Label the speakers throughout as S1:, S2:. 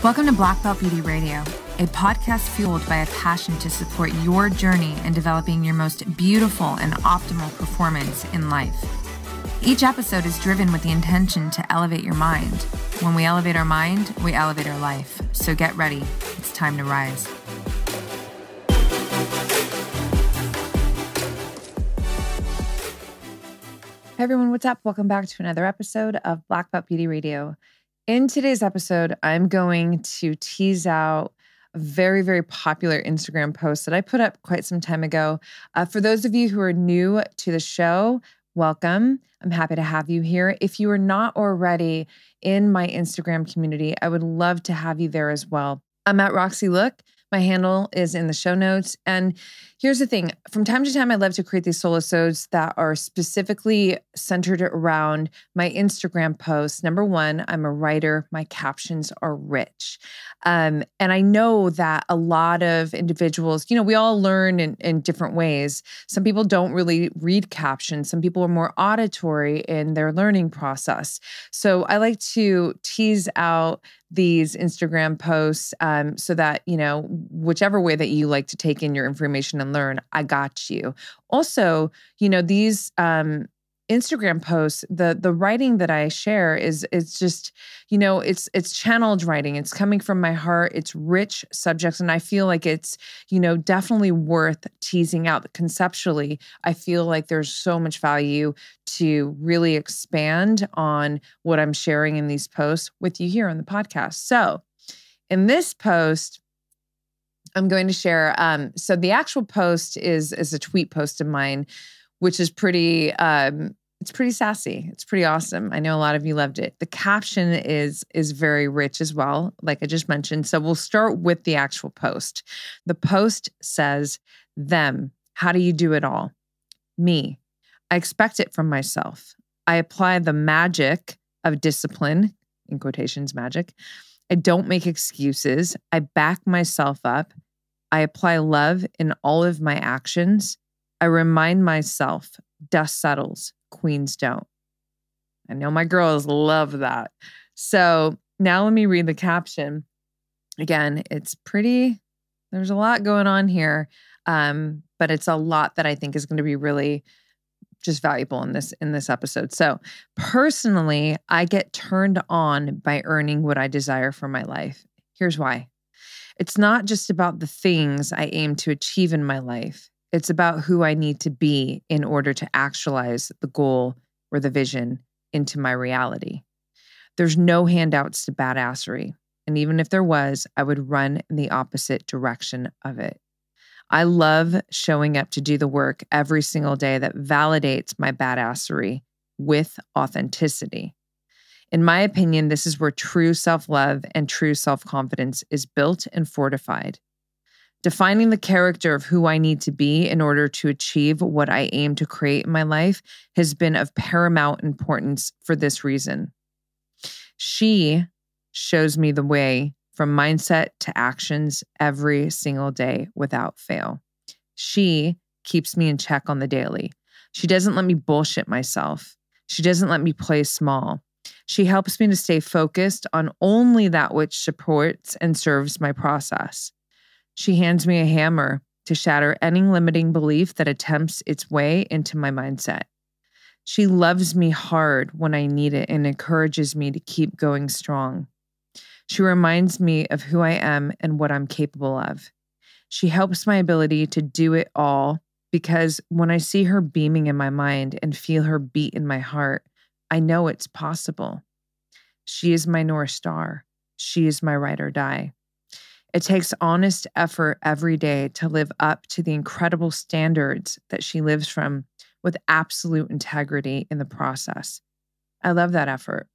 S1: Welcome to Black Belt Beauty Radio, a podcast fueled by a passion to support your journey in developing your most beautiful and optimal performance in life. Each episode is driven with the intention to elevate your mind. When we elevate our mind, we elevate our life. So get ready. It's time to rise. Hey everyone, what's up? Welcome back to another episode of Black Belt Beauty Radio. In today's episode, I'm going to tease out a very, very popular Instagram post that I put up quite some time ago. For those of you who are new to the show, welcome. I'm happy to have you here. If you are not already in my Instagram community, I would love to have you there as well. I'm at Roxy Look. My handle is in the show notes. And here's the thing. From time to time, I love to create these solosodes that are specifically centered around my Instagram posts. Number one, I'm a writer. My captions are rich. And I know that a lot of individuals, we all learn in different ways. Some people don't really read captions. Some people are more auditory in their learning process. So I like to tease out these Instagram posts so that, whichever way that you like to take in your information and learn, I got you. Also, these Instagram posts, the writing that I share is just, it's channeled writing. It's coming from my heart. It's rich subjects. And I feel like it's, definitely worth teasing out conceptually. I feel like there's so much value to really expand on what I'm sharing in these posts with you here on the podcast. So in this post, I'm going to share, so the actual post is a tweet post of mine, which is pretty, it's pretty sassy. It's pretty awesome. I know a lot of you loved it. The caption is very rich as well, like I just mentioned. So we'll start with the actual post. The post says, them, how do you do it all? Me, I expect it from myself. I apply the magic of discipline, in quotations, magic. I don't make excuses. I back myself up. I apply love in all of my actions. I remind myself, dust settles, queens don't. I know my girls love that. So now let me read the caption. Again, it's pretty, there's a lot going on here, but it's a lot that I think is going to be really just valuable in this episode. So personally, I get turned on by earning what I desire for my life. Here's why. It's not just about the things I aim to achieve in my life. It's about who I need to be in order to actualize the goal or the vision into my reality. There's no handouts to badassery. And even if there was, I would run in the opposite direction of it. I love showing up to do the work every single day that validates my badassery with authenticity. In my opinion, this is where true self-love and true self-confidence is built and fortified. Defining the character of who I need to be in order to achieve what I aim to create in my life has been of paramount importance for this reason. She shows me the way from mindset to actions every single day without fail. She keeps me in check on the daily. She doesn't let me bullshit myself. She doesn't let me play small. She helps me to stay focused on only that which supports and serves my process. She hands me a hammer to shatter any limiting belief that attempts its way into my mindset. She loves me hard when I need it and encourages me to keep going strong. She reminds me of who I am and what I'm capable of. She helps my ability to do it all because when I see her beaming in my mind and feel her beat in my heart, I know it's possible. She is my North Star. She is my ride or die. It takes honest effort every day to live up to the incredible standards that she lives from with absolute integrity in the process. I love that effort.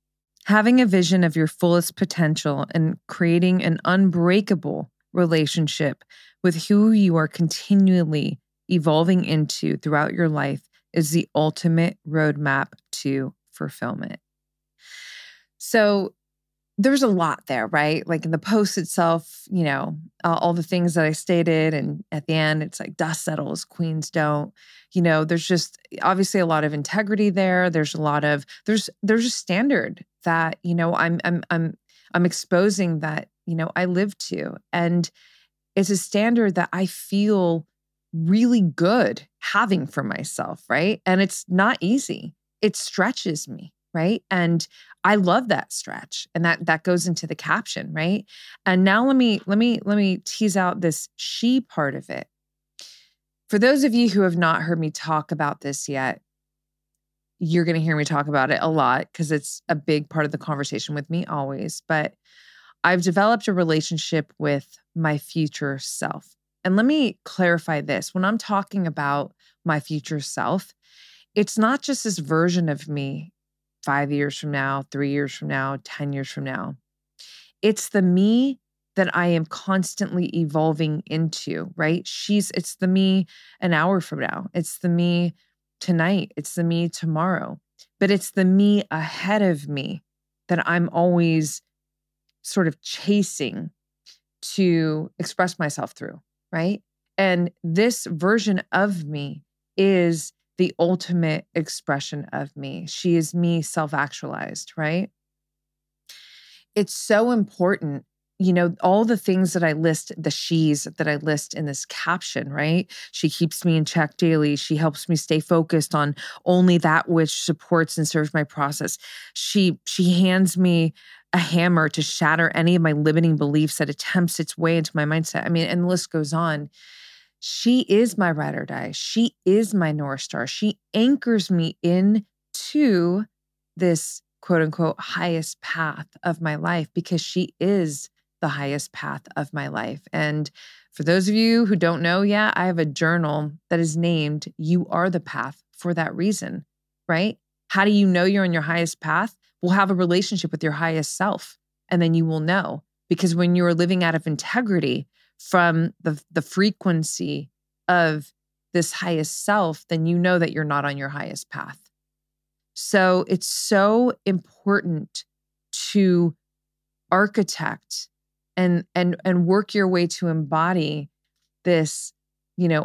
S1: Having a vision of your fullest potential and creating an unbreakable relationship with who you are continually evolving into throughout your life is the ultimate roadmap to fulfillment. So there's a lot there, right? Like in the post itself, all the things that I stated, and at the end, it's like dust settles, queens don't. There's just obviously a lot of integrity there. There's a standard that I'm exposing that I live to. And it's a standard that I feel really good having for myself, right? And it's not easy. It stretches me, right? And I love that stretch. And that goes into the caption, right? And now let me tease out this she part of it. For those of you who have not heard me talk about this yet, you're going to hear me talk about it a lot because it's a big part of the conversation with me always. But I've developed a relationship with my future self. And let me clarify this. When I'm talking about my future self, it's not just this version of me 5 years from now, 3 years from now, 10 years from now. It's the me that I am constantly evolving into, right? It's the me an hour from now. It's the me tonight. It's the me tomorrow. But it's the me ahead of me that I'm always sort of chasing to express myself through, right? And this version of me is the ultimate expression of me. She is me self-actualized, right? It's so important, all the things that I list, the she's that I list in this caption, right? She keeps me in check daily. She helps me stay focused on only that which supports and serves my process. She hands me a hammer to shatter any of my limiting beliefs that attempts its way into my mindset. I mean, and the list goes on. She is my ride or die. She is my North Star. She anchors me into this quote unquote highest path of my life because she is the highest path of my life. And for those of you who don't know yet, I have a journal that is named You Are the Path for that reason, right? How do you know you're on your highest path? We'll have a relationship with your highest self, and then you will know. Because when you're living out of integrity from the frequency of this highest self, then you know that you're not on your highest path. So it's so important to architect and work your way to embody this,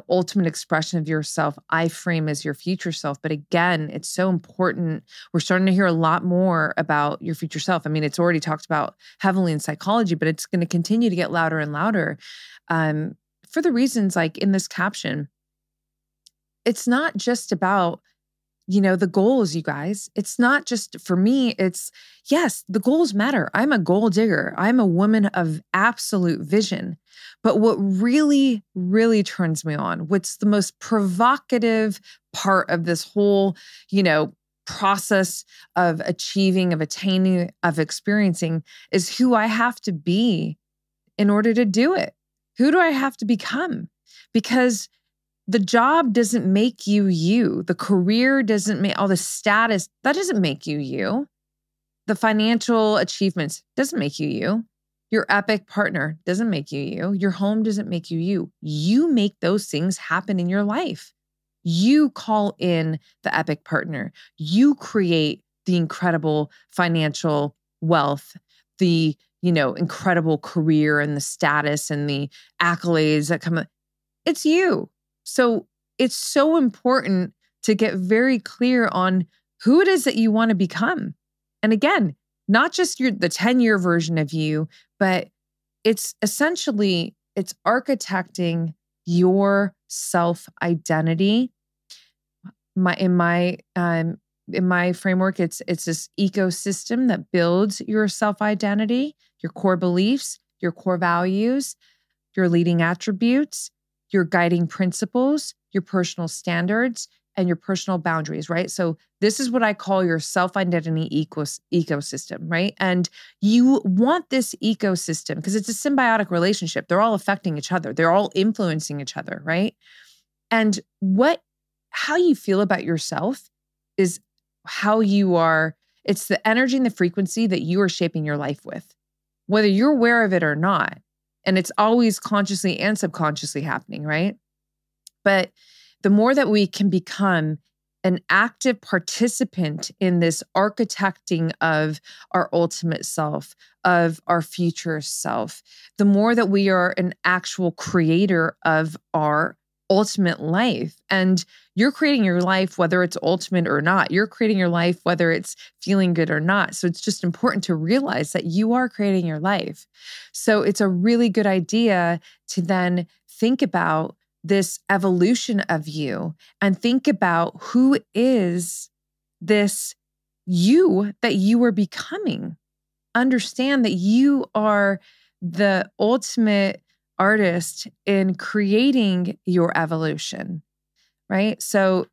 S1: ultimate expression of yourself. I frame as your future self. But again, it's so important. We're starting to hear a lot more about your future self. I mean, it's already talked about heavily in psychology, but it's going to continue to get louder and louder for the reasons like in this caption. It's not just about the goals, you guys. It's not just for me. It's yes, the goals matter. I'm a goal digger. I'm a woman of absolute vision. But what really, really turns me on, what's the most provocative part of this whole, process of achieving, of attaining, of experiencing is who I have to be in order to do it. Who do I have to become? Because the job doesn't make you you. The career doesn't make all the status. That doesn't make you you. The financial achievements doesn't make you you. Your epic partner doesn't make you you. Your home doesn't make you you. You make those things happen in your life. You call in the epic partner. You create the incredible financial wealth, the, incredible career and the status and the accolades that come. It's you. So it's so important to get very clear on who it is that you want to become. And again, not just the 10-year version of you, but it's essentially, it's architecting your self-identity. In my framework, it's this ecosystem that builds your self-identity, your core beliefs, your core values, your leading attributes, your guiding principles, your personal standards, and your personal boundaries, right? So this is what I call your self-identity ecosystem, right? And you want this ecosystem because it's a symbiotic relationship. They're all affecting each other. They're all influencing each other, right? And how you feel about yourself is how you are. It's the energy and the frequency that you are shaping your life with, whether you're aware of it or not. And it's always consciously and subconsciously happening, right? But the more that we can become an active participant in this architecting of our ultimate self, of our future self, the more that we are an actual creator of our ultimate life. And you're creating your life, whether it's ultimate or not. You're creating your life, whether it's feeling good or not. So it's just important to realize that you are creating your life. So it's a really good idea to then think about this evolution of you and think about who is this you that you are becoming. Understand that you are the ultimate artist in creating your evolution, right? So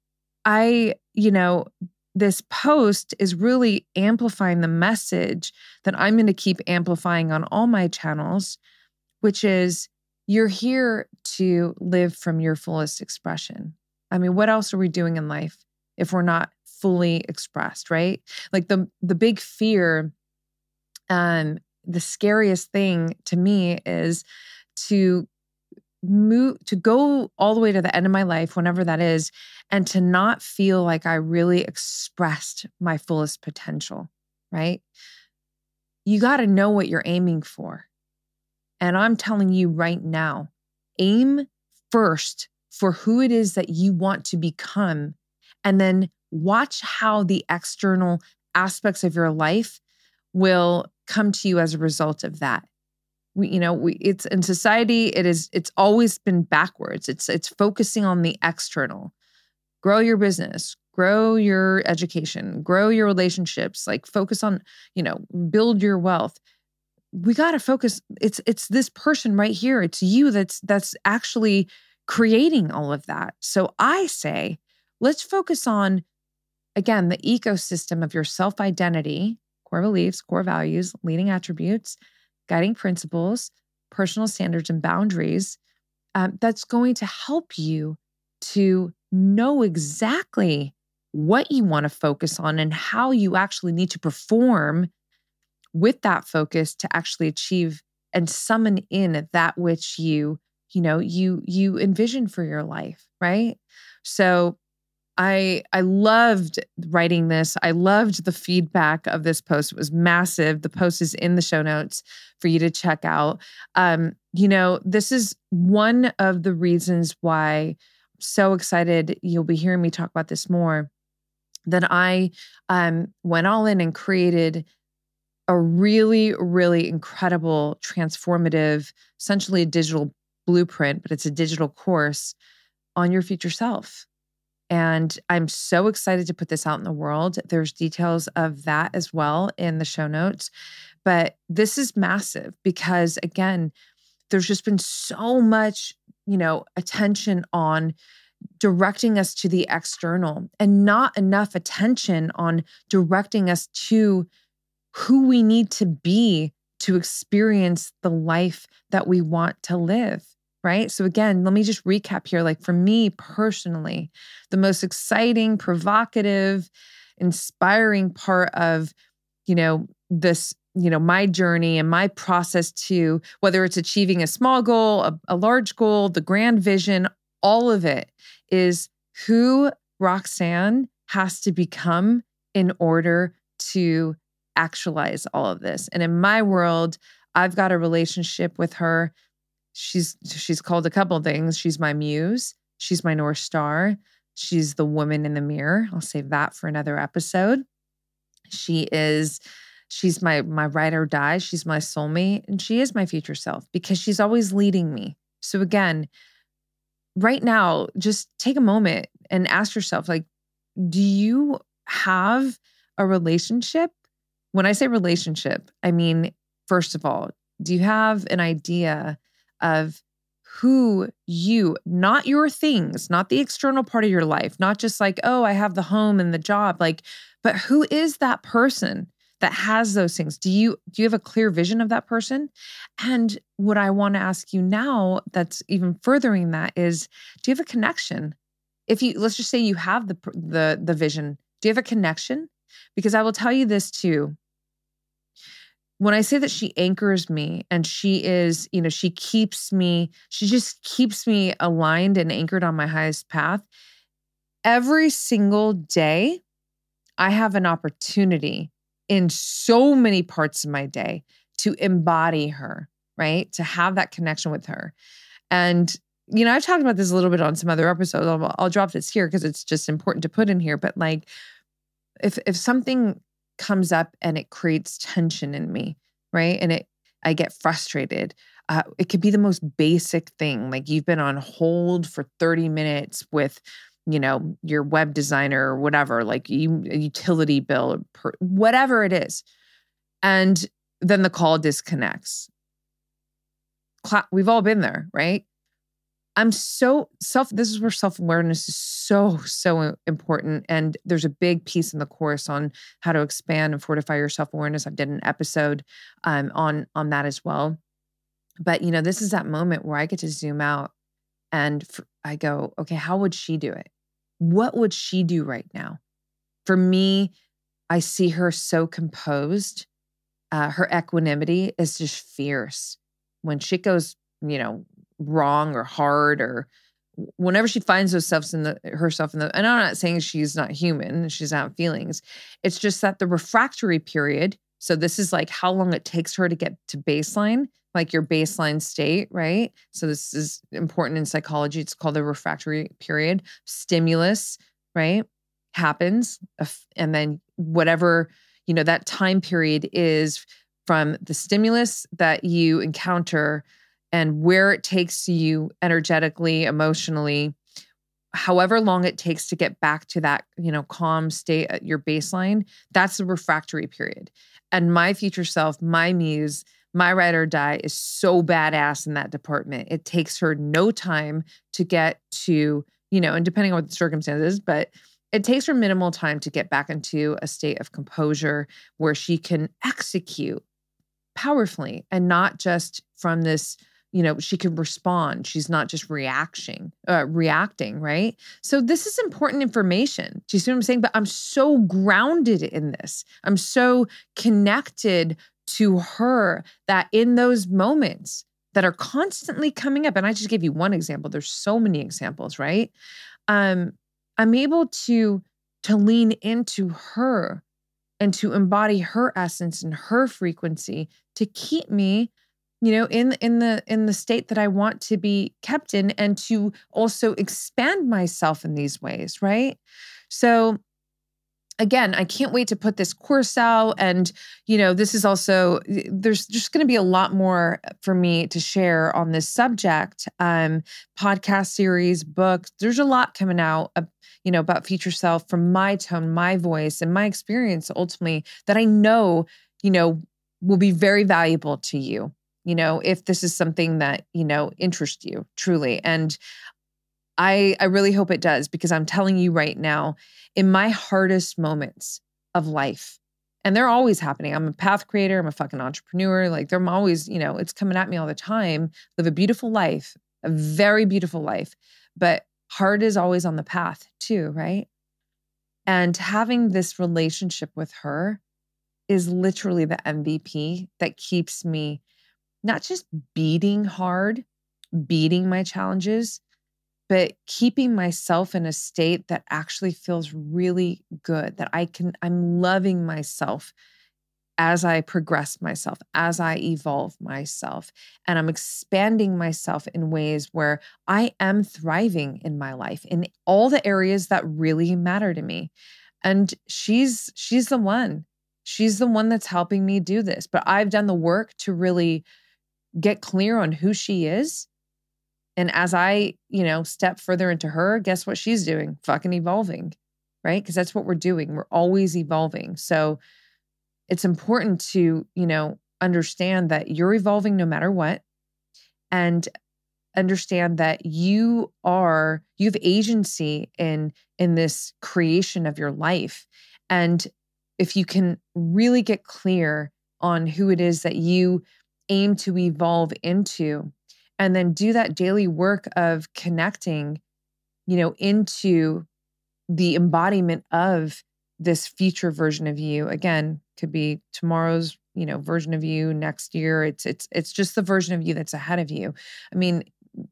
S1: this post is really amplifying the message that I'm going to keep amplifying on all my channels, which is you're here to live from your fullest expression. I mean, what else are we doing in life if we're not fully expressed, right? Like the big fear, the scariest thing to me is to go all the way to the end of my life, whenever that is, and to not feel like I really expressed my fullest potential, right? You got to know what you're aiming for. And I'm telling you right now, aim first for who it is that you want to become, and then watch how the external aspects of your life will come to you as a result of that. It's in society, it's always been backwards. It's focusing on the external. Grow your business, grow your education, grow your relationships, like focus on, build your wealth. We got to focus. It's this person right here. It's you that's actually creating all of that. So I say, let's focus on, again, the ecosystem of your self-identity, core beliefs, core values, leading attributes, guiding principles, personal standards, and boundaries. That's going to help you to know exactly what you want to focus on and how you actually need to perform with that focus to actually achieve and summon in that which you envision for your life, right? So I loved writing this. I loved the feedback of this post. It was massive. The post is in the show notes for you to check out. This is one of the reasons why I'm so excited. You'll be hearing me talk about this more. That I went all in and created a really, really incredible, transformative, essentially a digital blueprint, but it's a digital course on your future self. And I'm so excited to put this out in the world. There's details of that as well in the show notes. But this is massive because, again, there's just been so much, attention on directing us to the external and not enough attention on directing us to who we need to be to experience the life that we want to live, right? So again, let me just recap here. Like for me personally, the most exciting, provocative, inspiring part of, this, my journey and my process to whether it's achieving a small goal, a large goal, the grand vision, all of it is who Roxanne has to become in order to actualize all of this. And in my world, I've got a relationship with her. She's called a couple of things. She's my muse. She's my North Star. She's the woman in the mirror. I'll save that for another episode. She's my ride or die. She's my soulmate, and she is my future self because she's always leading me. So again, right now, just take a moment and ask yourself, like, do you have a relationship? When I say relationship, I mean, first of all, do you have an idea of who you, not your things, not the external part of your life, not just like, oh, I have the home and the job, but who is that person that has those things? Do you have a clear vision of that person? And what I want to ask you now that's even furthering that is, do you have a connection? Let's just say you have the vision, do you have a connection? Because I will tell you this too. When I say that she anchors me and she is, she just keeps me aligned and anchored on my highest path. Every single day, I have an opportunity in so many parts of my day to embody her, right? To have that connection with her. And I've talked about this a little bit on some other episodes. I'll drop this here because it's just important to put in here. But like, if something comes up and it creates tension in me, right? And I get frustrated. It could be the most basic thing. Like you've been on hold for 30 minutes with, your web designer or whatever, like a utility bill, whatever it is. And then the call disconnects. We've all been there, right? This is where self-awareness is so, so important. And there's a big piece in the course on how to expand and fortify your self-awareness. I've did an episode on that as well. But, this is that moment where I get to zoom out and I go, okay, how would she do it? What would she do right now? For me, I see her so composed. Her equanimity is just fierce. When shit goes, wrong or hard, or whenever she finds herself in the, and I'm not saying she's not human, she's not feelings. It's just that the refractory period, so this is like how long it takes her to get to baseline, like your baseline state, right? So this is important in psychology. It's called the refractory period. Stimulus, right, happens. And then whatever, that time period is from the stimulus that you encounter and where it takes you energetically, emotionally, however long it takes to get back to that, calm state at your baseline, that's the refractory period. And my future self, my muse, my ride or die is so badass in that department. It takes her no time to get to, and depending on what the circumstances, but it takes her minimal time to get back into a state of composure where she can execute powerfully and not just from this, she can respond. She's not just reacting, right? So this is important information. Do you see what I'm saying? But I'm so grounded in this. I'm so connected to her that in those moments that are constantly coming up, and I just gave you one example, there's so many examples, right? I'm able to lean into her and to embody her essence and her frequency to keep me, in the state that I want to be kept in, and to also expand myself in these ways, right? So again, I can't wait to put this course out. And, this is also, there's just going to be a lot more for me to share on this subject. Podcast series, books, there's a lot coming out, about future self from my tone, my voice, and my experience ultimately that I know, will be very valuable to you, if this is something that, interests you truly. And I really hope it does, because I'm telling you right now, in my hardest moments of life, and they're always happening. I'm a path creator. I'm a fucking entrepreneur. Like I'm always, it's coming at me all the time. Live a beautiful life, a very beautiful life, but hard is always on the path too, right? And having this relationship with her is literally the MVP that keeps me not just beating my challenges, but keeping myself in a state that actually feels really good, that I'm loving myself as I progress myself, as I evolve myself, and I'm expanding myself in ways where I am thriving in my life in all the areas that really matter to me. And she's the one. She's the one that's helping me do this. But I've done the work to really get clear on who she is. And as I, step further into her, guess what she's doing? Fucking evolving, right? Because that's what we're doing. We're always evolving. So it's important to, understand that you're evolving no matter what, and understand that you have agency in this creation of your life. And if you can really get clear on who it is that you aim to evolve into, and then do that daily work of connecting, into the embodiment of this future version of you. Again, could be tomorrow's, version of you, next year. It's just the version of you that's ahead of you. I mean,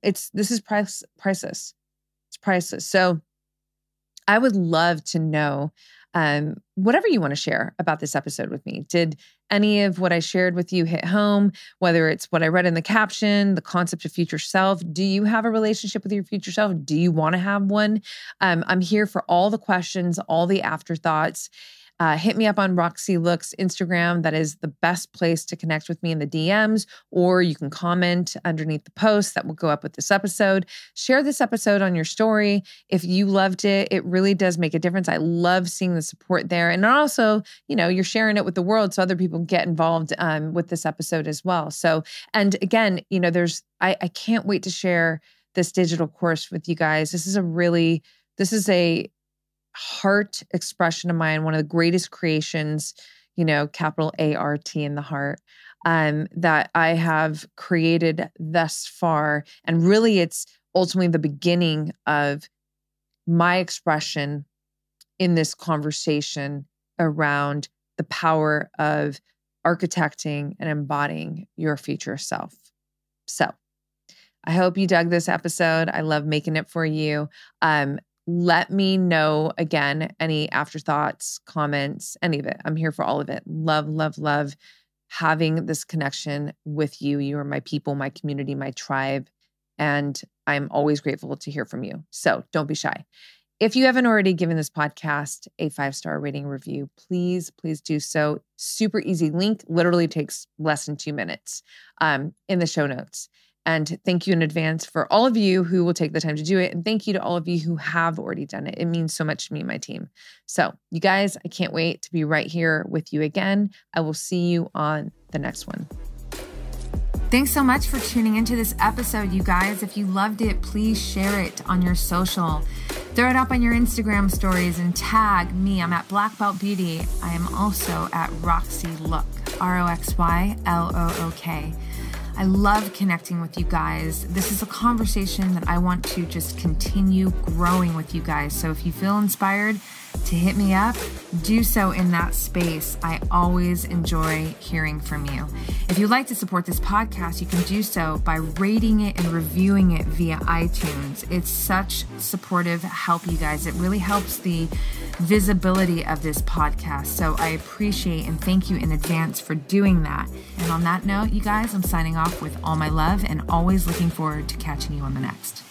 S1: this is priceless. It's priceless. So I would love to know, whatever you want to share about this episode with me. Did any of what I shared with you hit home? Whether it's what I read in the caption, the concept of future self. Do you have a relationship with your future self? Do you want to have one? I'm here for all the questions, all the afterthoughts. Hit me up on Roxy Looks Instagram. That is the best place to connect with me in the DMs, or you can comment underneath the post that will go up with this episode. Share this episode on your story. If you loved it, it really does make a difference. I love seeing the support there. And also, you're sharing it with the world so other people get involved with this episode as well. So, and again, I can't wait to share this digital course with you guys. This is a heart expression of mine, one of the greatest creations, capital ART in the heart, that I have created thus far. And really, it's ultimately the beginning of my expression in this conversation around the power of architecting and embodying your future self. So I hope you dug this episode. I love making it for you. Let me know, again, any afterthoughts, comments, any of it. I'm here for all of it. Love, love, love having this connection with you. You are my people, my community, my tribe, and I'm always grateful to hear from you. So don't be shy. If you haven't already given this podcast a 5-star rating review, please, please do so. Super easy link, literally takes less than 2 minutes in the show notes. And thank you in advance for all of you who will take the time to do it. And thank you to all of you who have already done it. It means so much to me and my team. So you guys, I can't wait to be right here with you again. I will see you on the next one. Thanks so much for tuning into this episode, you guys. If you loved it, please share it on your social. Throw it up on your Instagram stories and tag me. I'm at Black Belt Beauty. I am also at Roxy Look, ROXYLOOK. I love connecting with you guys. This is a conversation that I want to just continue growing with you guys. So if you feel inspired to hit me up, do so in that space. I always enjoy hearing from you. If you'd like to support this podcast, you can do so by rating it and reviewing it via iTunes. It's such supportive help, you guys. It really helps the visibility of this podcast. So I appreciate and thank you in advance for doing that. And on that note, you guys, I'm signing off with all my love and always looking forward to catching you on the next.